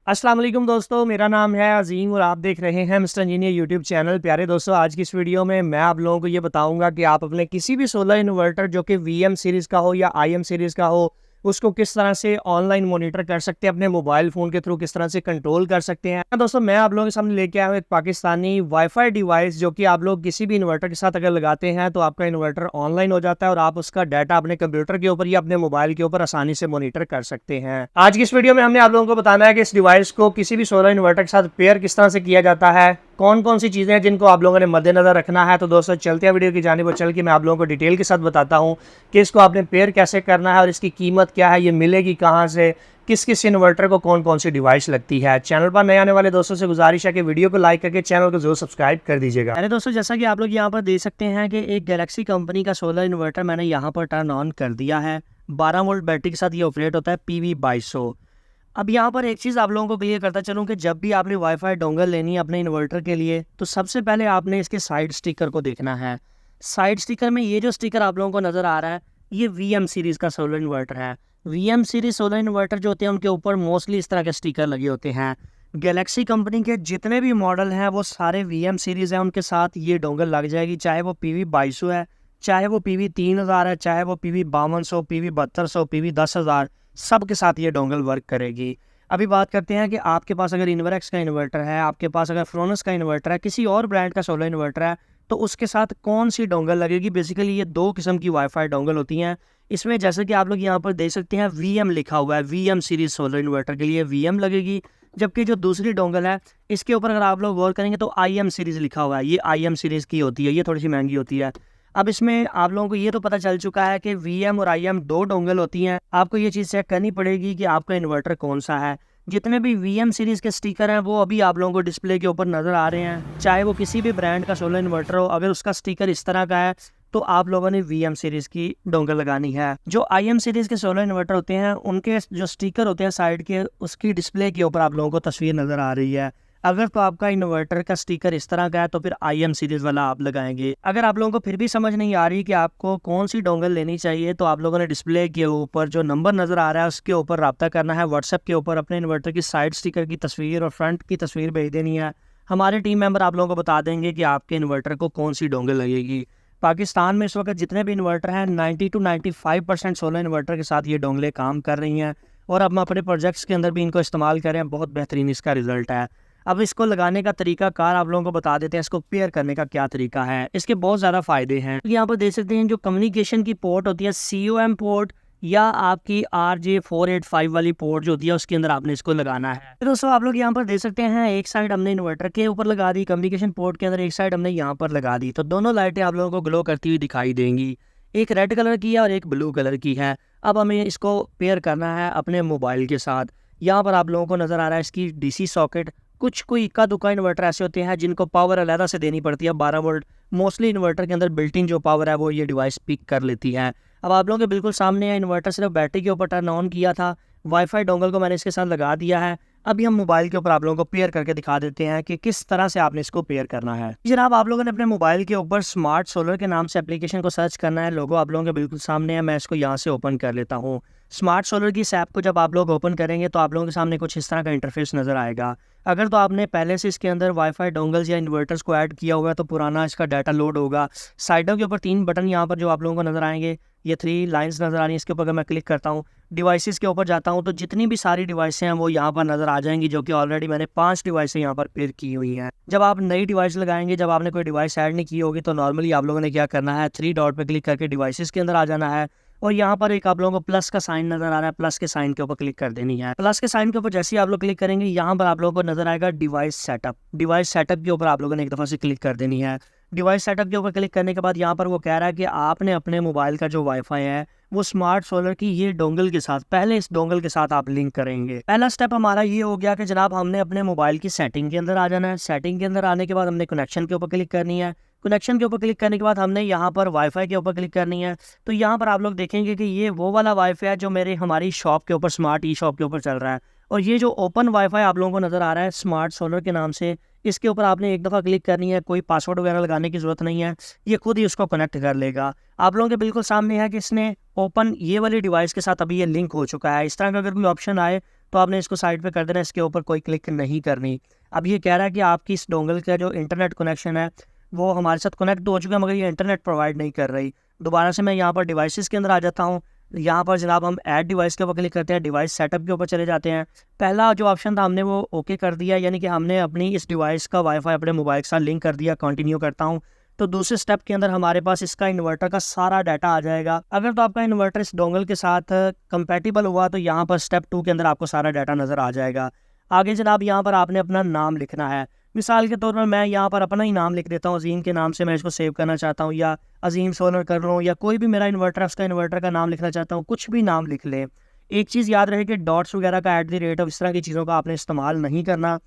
अस्सलाम वालेकुम दोस्तों, मेरा नाम है अज़ीम और आप देख रहे हैं मिस्टर इंजीनियर यूट्यूब चैनल। प्यारे दोस्तों, आज की इस वीडियो में मैं आप लोगों को ये बताऊंगा कि आप अपने किसी भी सोलर इन्वर्टर जो कि वीएम सीरीज़ का हो या आईएम सीरीज़ का हो, उसको किस तरह से ऑनलाइन मॉनिटर कर सकते हैं, अपने मोबाइल फ़ोन के थ्रू किस तरह से कंट्रोल कर सकते हैं। दोस्तों, मैं आप लोगों के सामने लेके आया हूँ एक पाकिस्तानी वाईफाई डिवाइस जो कि आप लोग किसी भी इन्वर्टर के साथ अगर लगाते हैं तो आपका इन्वर्टर ऑनलाइन हो जाता है और आप उसका डाटा अपने कंप्यूटर के ऊपर या अपने मोबाइल के ऊपर आसानी से मॉनिटर कर सकते हैं। आज की इस वीडियो में हमने आप लोगों को बताना है कि इस डिवाइस को किसी भी सोलर इन्वर्टर के साथ पेयर किस तरह से किया जाता है, कौन कौन सी चीज़ें हैं जिनको आप लोगों ने मद्देनजर रखना है। तो दोस्तों, चलते हैं वीडियो की जानिब और चल के मैं आप लोगों को डिटेल के साथ बताता हूँ कि इसको आपने पेयर कैसे करना है और इसकी कीमत क्या है, ये मिलेगी कहाँ से, किस किस इन्वर्टर को कौन कौन सी डिवाइस लगती है। चैनल पर नए आने वाले दोस्तों से गुजारिश है कि वीडियो को लाइक करके चैनल को जरूर सब्सक्राइब कर दीजिएगा। अरे दोस्तों, जैसा कि आप लोग यहाँ पर देख सकते हैं कि एक गैलेक्सी कंपनी का सोलर इन्वर्टर मैंने यहाँ पर टर्न ऑन कर दिया है। 12 वोल्ट बैटरी के साथ ये ऑपरेट होता है PV2200। अब यहाँ पर एक चीज़ आप लोगों को क्लियर करता चलूँ कि जब भी आपने वाईफाई डोंगल लेनी है अपने इन्वर्टर के लिए तो सबसे पहले आपने इसके साइड स्टिकर को देखना है। साइड स्टिकर में ये जो स्टिकर आप लोगों को नज़र आ रहा है, ये वीएम सीरीज़ का सोलर इन्वर्टर है। वीएम सीरीज सोलर इन्वर्टर जो होते हैं उनके ऊपर मोस्टली इस तरह के स्टिकर लगे होते हैं। गैलेक्सी कंपनी के जितने भी मॉडल हैं वो सारे वीएम सीरीज़ हैं, उनके साथ ये डोंगल लग जाएगी, चाहे वो PV2200 है, चाहे वो PV3000 है, चाहे वो PV5200, PV7200, PV10000, सब के साथ ये डोंगल वर्क करेगी। अभी बात करते हैं कि आपके पास अगर इन्वर्क्स का इन्वर्टर है, आपके पास अगर फ्रोनस का इन्वर्टर है, किसी और ब्रांड का सोलर इन्वर्टर है, तो उसके साथ कौन सी डोंगल लगेगी। बेसिकली ये दो किस्म की वाईफाई डोंगल होती हैं। इसमें जैसे कि आप लोग यहाँ पर देख सकते हैं वीएम लिखा हुआ है, वीएम सीरीज सोलर इन्वर्टर के लिए वीएम लगेगी। जबकि जो दूसरी डोंगल है इसके ऊपर अगर आप लोग गौर करेंगे तो आईएम सीरीज लिखा हुआ है, ये आईएम सीरीज की होती है, ये थोड़ी सी महंगी होती है। अब इसमें आप लोगों को ये तो पता चल चुका है कि वीएम और आईएम दो डोंगल होती हैं। आपको ये चीज़ चेक करनी पड़ेगी कि आपका इन्वर्टर कौन सा है। जितने भी वीएम सीरीज़ के स्टिकर हैं वो अभी आप लोगों को डिस्प्ले के ऊपर नज़र आ रहे हैं, चाहे वो किसी भी ब्रांड का सोलर इन्वर्टर हो। अगर उसका स्टिकर इस तरह का है तो आप लोगों ने वीएम सीरीज़ की डोंगल लगानी है। जो आईएम सीरीज़ के सोलर इन्वर्टर होते हैं उनके जो स्टिकर होते हैं साइड के, उसकी डिस्प्ले के ऊपर आप लोगों को तस्वीर नज़र आ रही है। अगर तो आपका इन्वर्टर का स्टिकर इस तरह का है तो फिर आईएम सीरीज़ वाला आप लगाएंगे। अगर आप लोगों को फिर भी समझ नहीं आ रही कि आपको कौन सी डोंगल लेनी चाहिए तो आप लोगों ने डिस्प्ले के ऊपर जो नंबर नज़र आ रहा है उसके ऊपर रब्ता करना है। व्हाट्सएप के ऊपर अपने इन्वर्टर की साइड स्टिकर की तस्वीर और फ्रंट की तस्वीर भेज देनी है। हमारे टीम मेंबर आप लोगों को बता देंगे कि आपके इन्वर्टर को कौन सी डोंगल लगेगी। पाकिस्तान में इस वक्त जितने भी इन्वर्टर हैं 90 to 95% सोलर इन्वर्टर के साथ ये डोंगलें काम कर रही हैं और अब हम अपने प्रोजेक्ट्स के अंदर भी इनको इस्तेमाल कर रहे हैं। बहुत बेहतरीन इसका रिजल्ट है। अब इसको लगाने का तरीका कार आप लोगों को बता देते हैं, इसको पेयर करने का क्या तरीका है। इसके बहुत ज़्यादा फ़ायदे हैं। यहाँ पर देख सकते हैं जो कम्युनिकेशन की पोर्ट होती है, COM पोर्ट या आपकी RJ485 वाली पोर्ट जो होती है उसके अंदर आपने इसको लगाना है। तो दोस्तों, आप लोग यहाँ पर देख सकते हैं एक साइड हमने इन्वर्टर के ऊपर लगा दी कम्युनिकेशन पोर्ट के अंदर, एक साइड हमने यहाँ पर लगा दी। तो दोनों लाइटें आप लोगों को ग्लो करती हुई दिखाई देंगी। एक रेड कलर की है और एक ब्लू कलर की है। अब हमें इसको पेयर करना है अपने मोबाइल के साथ। यहाँ पर आप लोगों को नज़र आ रहा है इसकी DC सॉकेट। कुछ कोई इक्का दुक्का इन्वर्टर ऐसे होते हैं जिनको पावर अलहदा से देनी पड़ती है 12 वोल्ट। मोस्टली इन्वर्टर के अंदर बिल्ट इन जो पावर है वो ये डिवाइस पिक कर लेती है। अब आप लोगों के बिल्कुल सामने है, इन्वर्टर सिर्फ बैटरी के ऊपर टर्न ऑन किया था, वाईफाई डोंगल को मैंने इसके साथ लगा दिया है। अभी हम मोबाइल के ऊपर आप लोगों को पेयर करके दिखा देते हैं कि किस तरह से आपने इसको पेयर करना है। जनाब, आप लोगों ने अपने मोबाइल के ऊपर स्मार्ट सोलर के नाम से एप्लीकेशन को सर्च करना है। लोगो आप लोगों के बिल्कुल सामने है, मैं इसको यहाँ से ओपन कर लेता हूँ। स्मार्ट सोलर की इस ऐप को जब आप लोग ओपन करेंगे तो आप लोगों के सामने कुछ इस तरह का इंटरफेस नज़र आएगा। अगर तो आपने पहले से इसके अंदर वाईफाई डोंगल्स या इन्वर्टर्स को ऐड किया होगा तो पुराना इसका डाटा लोड होगा। साइडों के ऊपर 3 बटन यहाँ पर जो आप लोगों को नज़र आएंगे, ये 3 लाइंस नज़र आ रही है। इसके ऊपर अगर मैं क्लिक करता हूँ, डिवाइसेस के ऊपर जाता हूँ तो जितनी भी सारी डिवाइसें हैं वो यहाँ पर नज़र आ जाएंगी, जो कि ऑलरेडी मैंने 5 डिवाइसें यहाँ पर पेयर की हुई हैं। जब आप नई डिवाइस लगाएंगे, जब आपने कोई डिवाइस ऐड नहीं की होगी तो नॉर्मली आप लोगों ने क्या करना है, 3 डॉट पर क्लिक करके डिवाइसेस के अंदर आ जाना है और यहाँ पर एक आप लोगों को प्लस का साइन नजर आ रहा है, प्लस के साइन के ऊपर क्लिक कर देनी है। प्लस के साइन के ऊपर जैसे ही आप लोग क्लिक करेंगे यहाँ पर आप लोगों को नजर आएगा डिवाइस सेटअप। डिवाइस सेटअप के ऊपर आप लोगों ने एक दफ़ा से क्लिक कर देनी है। डिवाइस सेटअप के ऊपर क्लिक करने के बाद यहाँ पर वो कह रहा है कि आपने अपने मोबाइल का जो वाईफाई है वो स्मार्ट सोलर की ये डोंगल के साथ, पहले इस डोंगल के साथ आप लिंक करेंगे। पहला स्टेप हमारा ये हो गया कि जनाब हमने अपने मोबाइल की सेटिंग के अंदर आ जाना है। सेटिंग के अंदर आने के बाद हमने कनेक्शन के ऊपर क्लिक करनी है। कनेक्शन के ऊपर क्लिक करने के बाद हमने यहाँ पर वाईफाई के ऊपर क्लिक करनी है। तो यहाँ पर आप लोग देखेंगे कि ये वो वाला वाईफाई है जो मेरे हमारी शॉप के ऊपर, स्मार्ट ई शॉप के ऊपर चल रहा है। और ये जो ओपन वाईफाई आप लोगों को नज़र आ रहा है स्मार्ट सोलर के नाम से, इसके ऊपर आपने एक दफ़ा क्लिक करनी है। कोई पासवर्ड वगैरह लगाने की ज़रूरत नहीं है, ये खुद ही उसको कनेक्ट कर लेगा। आप लोगों के बिल्कुल सामने है कि इसने ओपन ये वाली डिवाइस के साथ अभी ये लिंक हो चुका है। इस तरह का अगर कोई ऑप्शन आए तो आपने इसको साइड पे कर देना, इसके ऊपर कोई क्लिक नहीं करनी। अब ये कह रहा है कि आपकी इस डोंगल का जो इंटरनेट कनेक्शन है वो हमारे साथ कनेक्ट हो चुका है, मगर ये इंटरनेट प्रोवाइड नहीं कर रही। दोबारा से मैं यहाँ पर डिवाइसेस के अंदर आ जाता हूँ। यहाँ पर जनाब हम ऐड डिवाइस के ऊपर क्लिक करते हैं, डिवाइस सेटअप के ऊपर चले जाते हैं। पहला जो ऑप्शन था हमने वो ओके कर दिया, यानी कि हमने अपनी इस डिवाइस का वाईफाई अपने मोबाइल के साथ लिंक कर दिया। कंटिन्यू करता हूँ तो दूसरे स्टेप के अंदर हमारे पास इसका इन्वर्टर का सारा डाटा आ जाएगा। अगर तो आपका इन्वर्टर इस डोंगल के साथ कंपैटिबल हुआ तो यहाँ पर स्टेप 2 के अंदर आपको सारा डाटा नज़र आ जाएगा। आगे जनाब यहाँ पर आपने अपना नाम लिखना है। मिसाल के तौर पर मैं यहाँ पर अपना ही नाम लिख देता हूँ, अजीम के नाम से मैं इसको सेव करना चाहता हूँ, या अजीम सोलर कर लूँ, या कोई भी मेरा इन्वर्टर है उसका इन्वर्टर का नाम लिखना चाहता हूँ, कुछ भी नाम लिख लें। एक चीज़ याद रहे कि डॉट्स वगैरह का @ इस तरह की चीज़ों का आपने इस्तेमाल नहीं करना।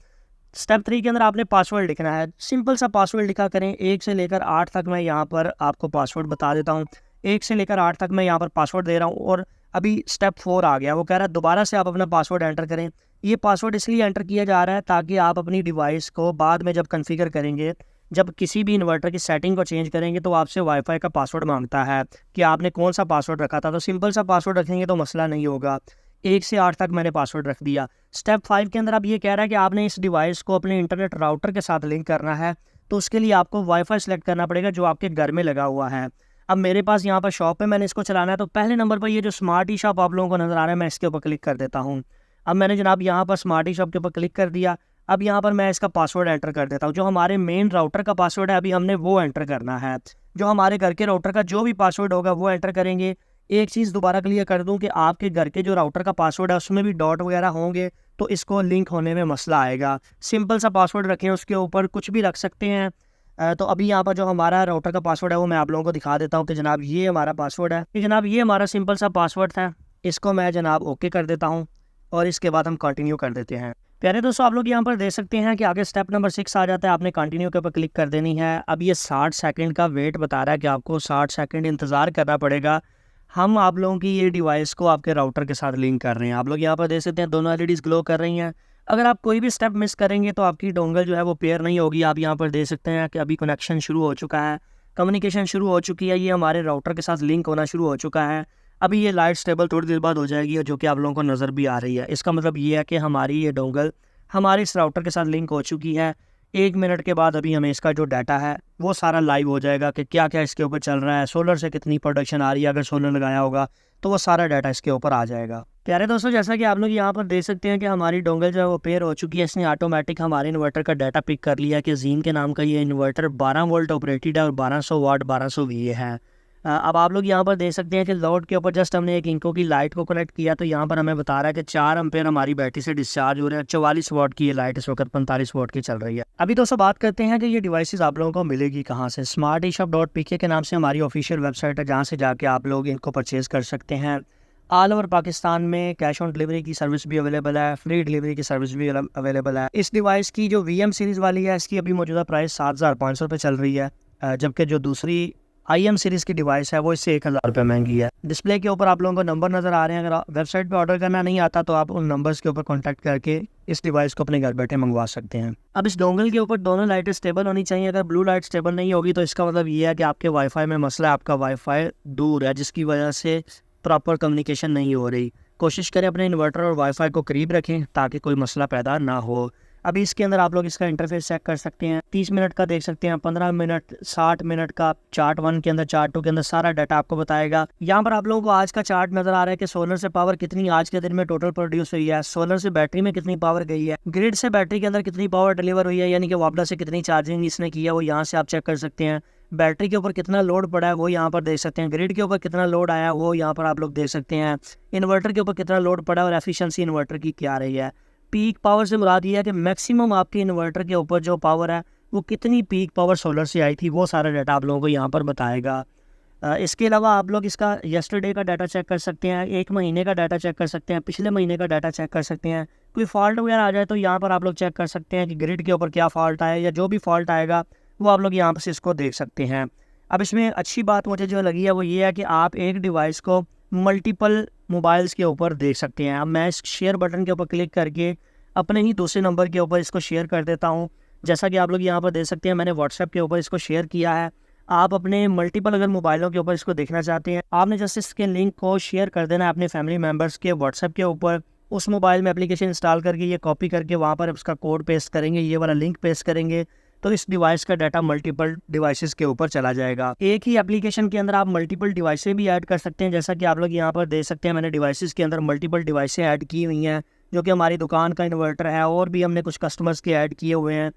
स्टेप 3 के अंदर आपने पासवर्ड लिखना है। सिंपल सा पासवर्ड लिखा करें, 1 से लेकर 8 तक मैं यहाँ पर आपको पासवर्ड बता देता हूँ। 1 से लेकर 8 तक मैं यहाँ पर पासवर्ड दे रहा हूँ। और अभी स्टेप 4 आ गया, वो कह रहा है दोबारा से आप अपना पासवर्ड एंटर करें। ये पासवर्ड इसलिए एंटर किया जा रहा है ताकि आप अपनी डिवाइस को बाद में जब कॉन्फ़िगर करेंगे, जब किसी भी इन्वर्टर की सेटिंग को चेंज करेंगे तो आपसे वाईफाई का पासवर्ड मांगता है कि आपने कौन सा पासवर्ड रखा था। तो सिंपल सा पासवर्ड रखेंगे तो मसला नहीं होगा। 1 से 8 तक मैंने पासवर्ड रख दिया। स्टेप 5 के अंदर अब ये कह रहा है कि आपने इस डिवाइस को अपने इंटरनेट राउटर के साथ लिंक करना है, तो उसके लिए आपको वाईफाई सेलेक्ट करना पड़ेगा जो आपके घर में लगा हुआ है। अब मेरे पास यहाँ पर शॉप पे मैंने इसको चलाना है, तो पहले नंबर पर ये जो स्मार्ट ई शॉप आप लोगों को नज़र आ रहा है, मैं इसके ऊपर क्लिक कर देता हूँ। अब मैंने जनाब यहाँ पर स्मार्ट ई शॉप के ऊपर क्लिक कर दिया। अब यहाँ पर मैं इसका पासवर्ड एंटर कर देता हूँ। जो हमारे मेन राउटर का पासवर्ड है अभी हमने वो एंटर करना है। जो हमारे घर के राउटर का जो भी पासवर्ड होगा वो एंटर करेंगे। एक चीज़ दोबारा क्लियर कर दूं कि आपके घर के जो राउटर का पासवर्ड है उसमें भी डॉट वगैरह होंगे तो इसको लिंक होने में मसला आएगा। सिंपल सा पासवर्ड रखें, उसके ऊपर कुछ भी रख सकते हैं। तो अभी यहाँ पर जो हमारा राउटर का पासवर्ड है वो मैं आप लोगों को दिखा देता हूँ कि जनाब ये हमारा पासवर्ड है। कि जनाब ये हमारा सिंपल सा पासवर्ड था। इसको मैं जनाब ओके कर देता हूँ और इसके बाद हम कंटिन्यू कर देते हैं। प्यारे दोस्तों, आप लोग यहाँ पर देख सकते हैं कि आगे स्टेप नंबर 6 आ जाता है। आपने कंटिन्यू के ऊपर क्लिक कर देनी है। अब ये 60 सेकंड का वेट बता रहा है कि आपको 60 सेकंड इंतज़ार करना पड़ेगा। हम आप लोगों की ये डिवाइस को आपके राउटर के साथ लिंक कर रहे हैं। आप लोग यहाँ पर देख सकते हैं दोनों LEDs ग्लो कर रही हैं। अगर आप कोई भी स्टेप मिस करेंगे तो आपकी डोंगल जो है वो पेयर नहीं होगी। आप यहाँ पर देख सकते हैं कि अभी कनेक्शन शुरू हो चुका है, कम्युनिकेशन शुरू हो चुकी है, ये हमारे राउटर के साथ लिंक होना शुरू हो चुका है। अभी ये लाइट स्टेबल थोड़ी देर बाद हो जाएगी, जो कि आप लोगों को नज़र भी आ रही है। इसका मतलब ये है कि हमारी ये डोंगल हमारे इस राउटर के साथ लिंक हो चुकी है। 1 मिनट के बाद अभी हमें इसका जो डाटा है वो सारा लाइव हो जाएगा कि क्या क्या इसके ऊपर चल रहा है, सोलर से कितनी प्रोडक्शन आ रही है, अगर सोलर लगाया होगा तो वो सारा डाटा इसके ऊपर आ जाएगा। प्यारे दोस्तों, जैसा कि आप लोग यहाँ पर देख सकते हैं कि हमारी डोंगल जो है वो पेयर हो चुकी है। इसने ऑटोमेटिक हमारे इन्वर्टर का डाटा पिक कर लिया कि जीन के नाम का ये इन्वर्टर 12 वोल्ट ऑपरेटेड है और 1200 वाट 1200 VA है। अब आप लोग यहाँ पर देख सकते हैं कि लोड के ऊपर जस्ट हमने एक इंको की लाइट को कनेक्ट किया तो यहाँ पर हमें बता रहा है कि 4 एम्पेयर हमारी बैटरी से डिस्चार्ज हो रहे हैं। 44 वाट की ये लाइट इस वक्त 45 वाट की चल रही है। अभी दोस्तों बात करते हैं कि ये डिवाइसेस आप लोगों को मिलेगी कहाँ से। smarteshop.pk के नाम से हमारी ऑफिशियल वेबसाइट है, जहाँ से जाके आप लोग इनको परचेज़ कर सकते हैं। ऑल ओवर पाकिस्तान में कैश ऑन डिलीवरी की सर्विस भी अवेलेबल है, फ्री डिलीवरी की सर्विस भी अवेलेबल है। इस डिवाइस की जो VM सीरीज़ वाली है इसकी अभी मौजूदा प्राइस 7,500 रुपये चल रही है, जबकि जो दूसरी IM सीरीज़ की डिवाइस है वो इससे 1,000 रुपये महंगी है। डिस्प्ले के ऊपर आप लोगों को नंबर नज़र आ रहे हैं। अगर वेबसाइट पे ऑर्डर करना नहीं आता तो आप उन नंबर्स के ऊपर कांटेक्ट करके इस डिवाइस को अपने घर बैठे मंगवा सकते हैं। अब इस डोंगल के ऊपर दोनों लाइटें स्टेबल होनी चाहिए। अगर ब्लू लाइट स्टेबल नहीं होगी तो इसका मतलब ये है कि आपके वाईफाई में मसला है, आपका वाईफाई दूर है, जिसकी वजह से प्रॉपर कम्युनिकेशन नहीं हो रही। कोशिश करें अपने इन्वर्टर और वाईफाई को करीब रखें ताकि कोई मसला पैदा ना हो। अभी इसके अंदर आप लोग इसका इंटरफेस चेक कर सकते हैं। 30 मिनट का देख सकते हैं, 15 मिनट, 60 मिनट का चार्ट 1 के अंदर, चार्ट 2 के अंदर सारा डाटा आपको बताएगा। यहाँ पर आप लोगों को आज का चार्ट नजर आ रहा है कि सोलर से पावर कितनी आज के दिन में टोटल प्रोड्यूस हुई है, सोलर से बैटरी में कितनी पावर गई है, ग्रिड से बैटरी के अंदर कितनी पावर डिलीवर हुई है, यानी कि वापडा से कितनी चार्जिंग इसने की है वो यहाँ से आप चेक कर सकते हैं। बैटरी के ऊपर कितना लोड पड़ा है वो यहाँ पर देख सकते हैं। ग्रिड के ऊपर कितना लोड आया है वो यहाँ पर आप लोग देख सकते हैं। इन्वर्टर के ऊपर कितना लोड पड़ा है और एफिशिएंसी इन्वर्टर की क्या रही है। पीक पावर से मुराद ये है कि मैक्सिमम आपके इन्वर्टर के ऊपर जो पावर है वो कितनी पीक पावर सोलर से आई थी, वो सारा डाटा आप लोगों को यहाँ पर बताएगा। इसके अलावा आप लोग इसका यस्टरडे का डाटा चेक कर सकते हैं, 1 महीने का डाटा चेक कर सकते हैं, पिछले महीने का डाटा चेक कर सकते हैं। कोई फॉल्ट वगैरह आ जाए तो यहाँ पर आप लोग चेक कर सकते हैं कि ग्रिड के ऊपर क्या फॉल्ट आया, या जो भी फॉल्ट आएगा वो आप लोग यहाँ पर से इसको देख सकते हैं। अब इसमें अच्छी बात मुझे जो लगी है वो ये है कि आप एक डिवाइस को मल्टीपल मोबाइल्स के ऊपर देख सकते हैं। अब मैं इस शेयर बटन के ऊपर क्लिक करके अपने ही दूसरे नंबर के ऊपर इसको शेयर कर देता हूं। जैसा कि आप लोग यहाँ पर देख सकते हैं मैंने व्हाट्सएप के ऊपर इसको शेयर किया है। आप अपने मल्टीपल अगर मोबाइलों के ऊपर इसको देखना चाहते हैं, आपने जस्ट इसके लिंक को शेयर कर देना है अपने फैमिली मेम्बर्स के व्हाट्सएप के ऊपर। उस मोबाइल में एप्लीकेशन इंस्टॉल करके ये कॉपी करके वहाँ पर उसका कोड पेस्ट करेंगे, ये वाला लिंक पेस्ट करेंगे, तो इस डिवाइस का डाटा मल्टीपल डिवाइसेस के ऊपर चला जाएगा। एक ही एप्लीकेशन के अंदर आप मल्टीपल डिवाइसें भी ऐड कर सकते हैं। जैसा कि आप लोग यहाँ पर देख सकते हैं, मैंने डिवाइसेस के अंदर मल्टीपल डिवाइसें ऐड की हुई हैं, जो कि हमारी दुकान का इन्वर्टर है, और भी हमने कुछ कस्टमर्स के ऐड किए हुए हैं।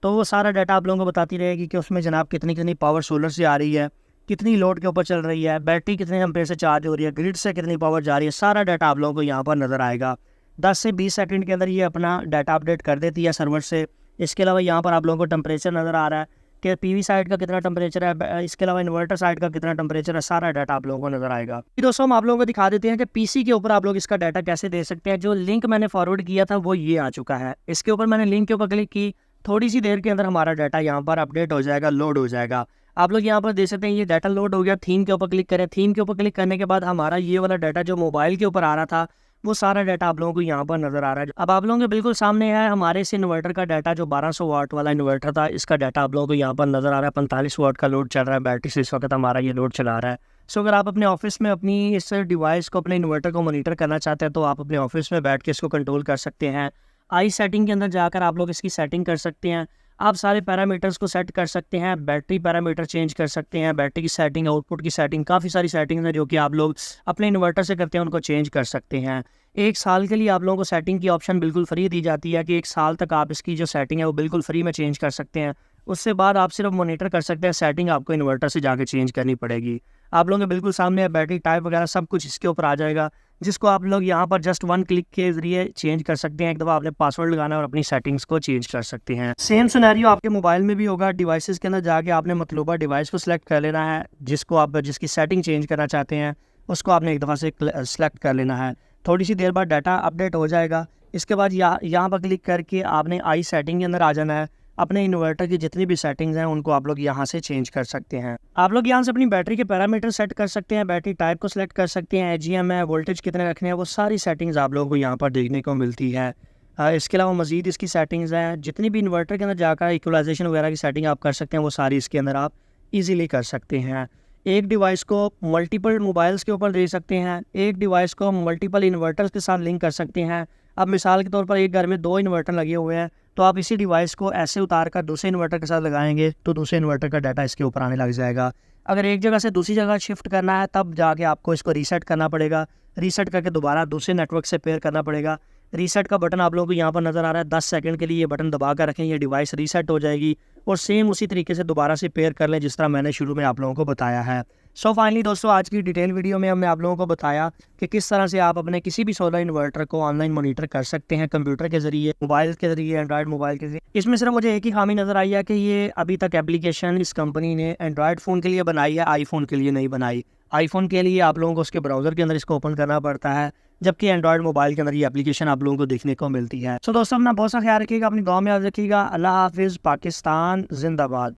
तो वो सारा डाटा आप लोगों को बताती रहेगी कि उसमें जनाब कितनी कितनी पावर सोलर से आ रही है, कितनी लोड के ऊपर चल रही है, बैटरी कितने एम्पेयर से चार्ज हो रही है, ग्रिड से कितनी पावर जा रही है, सारा डाटा आप लोगों को यहाँ पर नज़र आएगा। 10 से 20 सेकंड के अंदर ये अपना डाटा अपडेट कर देती है सर्वर से। इसके अलावा यहाँ पर आप लोगों को टेम्परेचर नज़र आ रहा है कि पीवी साइड का कितना टेम्परेचर है, इसके अलावा इन्वर्टर साइड का कितना टेम्परेचर है, सारा डाटा आप लोगों को नज़र आएगा। फिर दोस्तों हम आप लोगों को दिखा देते हैं कि पीसी के ऊपर आप लोग इसका डाटा कैसे दे सकते हैं। जो लिंक मैंने फॉरवर्ड किया था वो ये आ चुका है। इसके ऊपर मैंने लिंक के ऊपर क्लिक की, थोड़ी सी देर के अंदर हमारा डाटा यहाँ पर अपडेट हो जाएगा, लोड हो जाएगा। आप लोग यहाँ पर देख सकते हैं ये डाटा लोड हो गया। थीम के ऊपर क्लिक करें, थीम के ऊपर क्लिक करने के बाद हमारा ये वाला डाटा जो मोबाइल के ऊपर आ रहा था वो सारा डाटा आप लोगों को यहाँ पर नज़र आ रहा है। अब आप लोगों के बिल्कुल सामने है हमारे इस इन्वर्टर का डाटा, जो 1200 वाट वाला इन्वर्टर था, इसका डाटा आप लोगों को यहाँ पर नज़र आ रहा है। 45 वाट का लोड चल रहा है बैटरी से, इस वक्त हमारा ये लोड चला रहा है। सो अगर आप अपने ऑफिस में अपनी इस डिवाइस को, अपने इन्वर्टर को मॉनिटर करना चाहते हैं, तो आप अपने ऑफिस में बैठ के इसको कंट्रोल कर सकते हैं। आई सेटिंग के अंदर जाकर आप लोग इसकी सेटिंग कर सकते हैं। आप सारे पैरामीटर्स को सेट कर सकते हैं, बैटरी पैरामीटर चेंज कर सकते हैं, बैटरी की सेटिंग, आउटपुट की सेटिंग, काफ़ी सारी सेटिंग्स हैं जो कि आप लोग अपने इन्वर्टर से करते हैं, उनको चेंज कर सकते हैं। 1 साल के लिए आप लोगों को सेटिंग की ऑप्शन बिल्कुल फ्री दी जाती है कि 1 साल तक आप इसकी जो सेटिंग है वो बिल्कुल फ्री में चेंज कर सकते हैं। उससे बाद आप सिर्फ मॉनिटर कर सकते हैं, सेटिंग आपको इन्वर्टर से जाके चेंज करनी पड़ेगी। आप लोगों के बिल्कुल सामने बैटरी टाइप वगैरह सब कुछ इसके ऊपर आ जाएगा, जिसको आप लोग यहाँ पर जस्ट 1 क्लिक के जरिए चेंज कर सकते हैं। एक दफ़ा आपने पासवर्ड लगाना है और अपनी सेटिंग्स को चेंज कर सकते हैं। सेम सिनेरियो आपके मोबाइल में भी होगा। डिवाइसेस के अंदर जाके आपने मतलूबा डिवाइस को सिलेक्ट कर लेना है, जिसकी सेटिंग चेंज करना चाहते हैं उसको आपने एक दफ़ा से सिलेक्ट कर लेना है। थोड़ी सी देर बाद डाटा अपडेट हो जाएगा। इसके बाद यहाँ पर क्लिक करके आपने आई सेटिंग के अंदर आ जाना है। अपने इन्वर्टर की जितनी भी सेटिंग्स हैं उनको आप लोग यहाँ से चेंज कर सकते हैं। आप लोग यहाँ से अपनी बैटरी के पैरामीटर सेट कर सकते हैं, बैटरी टाइप को सिलेक्ट कर सकते हैं, AGM है, वोल्टेज कितने रखने हैं, वो सारी सेटिंग्स आप लोगों को यहाँ पर देखने को मिलती है। इसके अलावा मज़ीद इसकी सेटिंग्स हैं, जितनी भी इन्वर्टर के अंदर जाकर इक्वलाइजेशन वगैरह की सेटिंग आप कर सकते हैं, वो सारी इसके अंदर आप ईज़िली कर सकते हैं। एक डिवाइस को मल्टीपल मोबाइल्स के ऊपर दे सकते हैं, एक डिवाइस को मल्टीपल इन्वर्टर्स के साथ लिंक कर सकते हैं। अब मिसाल के तौर पर एक घर में 2 इन्वर्टर लगे हुए हैं, तो आप इसी डिवाइस को ऐसे उतार कर दूसरे इन्वर्टर के साथ लगाएंगे तो दूसरे इन्वर्टर का डाटा इसके ऊपर आने लग जाएगा। अगर एक जगह से दूसरी जगह शिफ्ट करना है तब जाके आपको इसको रीसेट करना पड़ेगा, रीसेट करके दोबारा दूसरे नेटवर्क से पेयर करना पड़ेगा। रीसेट का बटन आप लोगों को यहाँ पर नज़र आ रहा है। 10 सेकंड के लिए ये बटन दबा कर रखें, ये डिवाइस रीसेट हो जाएगी और सेम उसी तरीके से दोबारा से पेयर कर लें जिस तरह मैंने शुरू में आप लोगों को बताया है। सो फाइनली दोस्तों, आज की डिटेल वीडियो में हमने आप लोगों को बताया कि किस तरह से आप अपने किसी भी सोलर इन्वर्टर को ऑनलाइन मॉनिटर कर सकते हैं, कंप्यूटर के ज़रिए, मोबाइल के ज़रिए, एंड्रॉयड मोबाइल के ज़रिए। इसमें सिर्फ मुझे एक ही खामी नज़र आई है कि ये अभी तक एप्लीकेशन इस कंपनी ने एंड्रॉयड फ़ोन के लिए बनाई है, आईफोन के लिए नहीं बनाई। आईफोन के लिए आप लोगों को उसके ब्राउज़र के अंदर इसको ओपन करना पड़ता है, जबकि एंड्रॉयड मोबाइल के अंदर ये एप्लीकेशन आप लोगों को देखने को मिलती है। सो दोस्तों, अपना बहुत सा ख्याल रखिएगा, अपनी दुआ में याद रखिएगा। अल्लाह हाफिज़। पाकिस्तान जिंदाबाद।